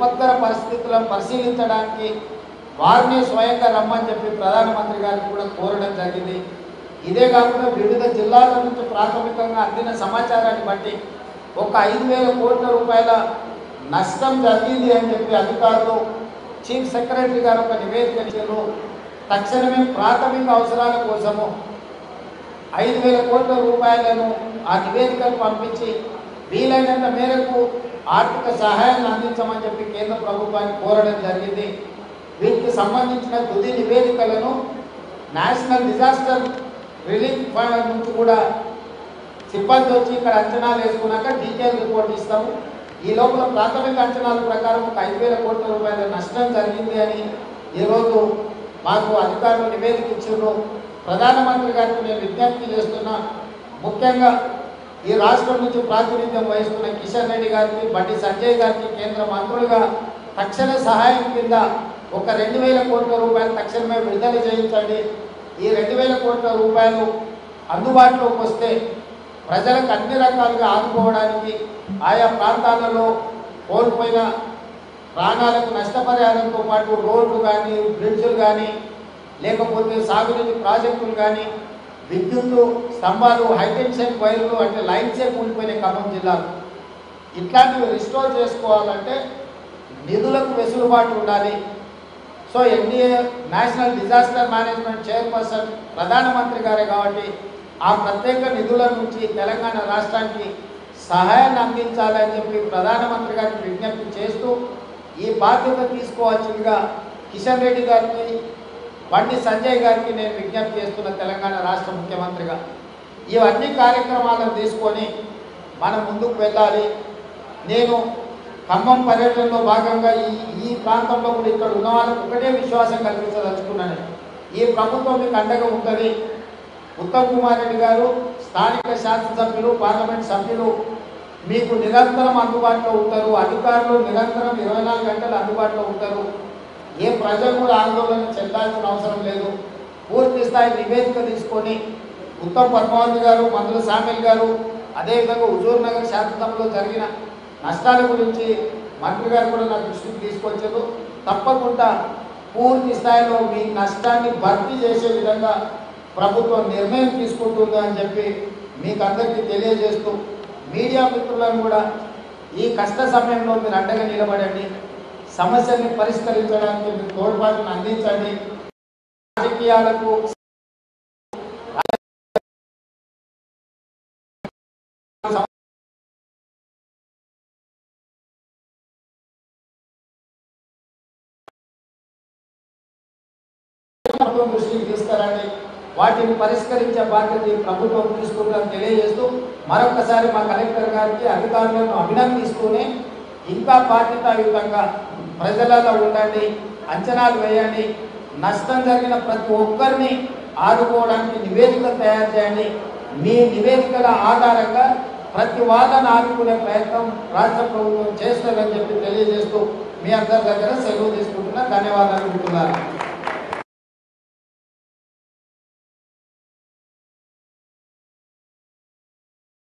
విపత్కర పరిస్థితులను పరిశీలించడానికి వారిని స్వయంగా రమ్మని చెప్పి ప్రధానమంత్రి గారికి కూడా కోరడం జరిగింది. ఇదే కాకుండా వివిధ జిల్లాల నుంచి ప్రాథమికంగా అందిన సమాచారాన్ని బట్టి ఒక 5,000 కోట్ల రూపాయల నష్టం జరిగింది అని చెప్పి అధికారులు చీఫ్ సెక్రటరీ గారు ఒక నివేదిక ఇచ్చారు. తక్షణమే ప్రాథమిక అవసరాల కోసము 5,000 కోట్ల రూపాయలను ఆ నివేదికను పంపించి వీలైనంత మేరకు ఆర్థిక సహాయాన్ని అందించమని చెప్పి కేంద్ర ప్రభుత్వాన్ని కోరడం జరిగింది. వీటికి సంబంధించిన తుది నివేదికలను నేషనల్ డిజాస్టర్ రిలీఫ్ ఫండ్ నుంచి కూడా సిబ్బంది వచ్చి ఇక్కడ అంచనాలు వేసుకున్నాక డీటెయిల్ రిపోర్ట్ ఇస్తాము. ఈ లోపల ప్రాథమిక అంచనాల ప్రకారం ఒక 5,000 కోట్ల రూపాయల నష్టం జరిగింది అని ఈరోజు మాకు అధికారులు నివేదిక ఇచ్చారు. ప్రధానమంత్రి గారికి నేను విజ్ఞప్తి చేస్తున్నా, ముఖ్యంగా ఈ రాష్ట్రం నుంచి ప్రాతినిధ్యం వహిస్తున్న కిషన్ రెడ్డి గారికి, బండి సంజయ్ గారికి కేంద్ర మంత్రులుగా తక్షణ సహాయం కింద ఒక 2,000 కోట్ల రూపాయలు తక్షణమే విడుదల చేయించండి. ఈ 2,000 కోట్ల రూపాయలు అందుబాటులోకి వస్తే ప్రజలకు అన్ని రకాలుగా ఆదుకోవడానికి ఆయా ప్రాంతాలలో కోల్పోయిన ప్రాణాలకు నష్టపరిహారంతో పాటు రోడ్లు కానీ, బ్రిడ్జులు కానీ, లేకపోతే సాగునీటి ప్రాజెక్టులు కానీ, విద్యుత్ స్తంభాలు, హైటెన్షన్ వైర్లు అంటే లైన్సే కూలిపోయిన ఖమ్మం జిల్లాలో ఇట్లాంటివి రిస్టోర్ చేసుకోవాలంటే నిధులకు వెసులుబాటు ఉండాలి. So NDA national disaster management chairperson ప్రధానమంత్రి గారే కాబట్టి ఆ ప్రత్యేక నిధుల నుంచి తెలంగాణ రాష్ట్రానికి సహాయాన్ని అందించాలని చెప్పి ప్రధానమంత్రి గారికి విజ్ఞప్తి చేస్తూ ఈ బాధ్యత తీసుకోవాల్సిందిగా కిషన్ రెడ్డి గారికి, బండి సంజయ్ గారికి నేను విజ్ఞప్తి చేస్తున్న తెలంగాణ రాష్ట్ర ముఖ్యమంత్రిగా ఇవన్నీ కార్యక్రమాలను తీసుకొని మనం ముందుకు వెళ్ళాలి. నేను ఖమ్మం పర్యటనలో భాగంగా ఈ ప్రాంతంలో కూడా ఇక్కడ ఉన్న వాళ్ళకి ఒకటే విశ్వాసం కల్పించదలుచుకున్నాను. ఈ ప్రభుత్వం మీకు అండగా ఉంటుంది. ఉత్తమ్ కుమార్ రెడ్డి గారు, స్థానిక శాసనసభ్యులు, పార్లమెంట్ సభ్యులు మీకు నిరంతరం అందుబాటులో ఉంటారు. అధికారులు నిరంతరం 24 గంటలు అందుబాటులో ఉంటారు. ఏ ప్రజలు కూడా ఆందోళన చెందాల్సిన అవసరం లేదు. పూర్తి స్థాయి నివేదిక తీసుకొని ఉత్తమ్ పద్మావతి గారు, మందుల సామిల్ గారు, అదేవిధంగా హుజూర్ నగర్ శాసనసభలో జరిగిన నష్టాల గురించి మంత్రి గారు కూడా నా దృష్టికి తీసుకొచ్చారు. తప్పకుండా పూర్తి స్థాయిలో మీ నష్టాన్ని భర్తీ చేసే విధంగా ప్రభుత్వం నిర్ణయం తీసుకుంటుంది అని చెప్పి మీకు అందరికీ తెలియజేస్తూ, మీడియా మిత్రులను కూడా ఈ కష్ట సమయంలో మీరు అండగా నిలబడండి. సమస్యల్ని పరిష్కరించడానికి మీరు తోడ్పాటును అందించండి. రాజకీయాలకు దృష్టికి తీసుకురండి. వాటిని పరిష్కరించే బాధ్యత ప్రభుత్వం తీసుకుంటారని తెలియజేస్తూ మరొకసారి మా కలెక్టర్ గారికి, అధికారులను అభినందిస్తూనే ఇంకా బాధ్యతాయుతంగా ప్రజలలో ఉండండి, అంచనాలు వేయండి, నష్టం జరిగిన ప్రతి ఒక్కరిని ఆదుకోవడానికి నివేదిక తయారు చేయండి. మీ నివేదికల ఆధారంగా ప్రతి వాళ్ళని ఆదుకునే ప్రయత్నం రాష్ట్ర ప్రభుత్వం చేస్తుందని చెప్పి తెలియజేస్తూ మీ అందరి దగ్గర సెలవు తీసుకుంటున్నా. ధన్యవాదాలు.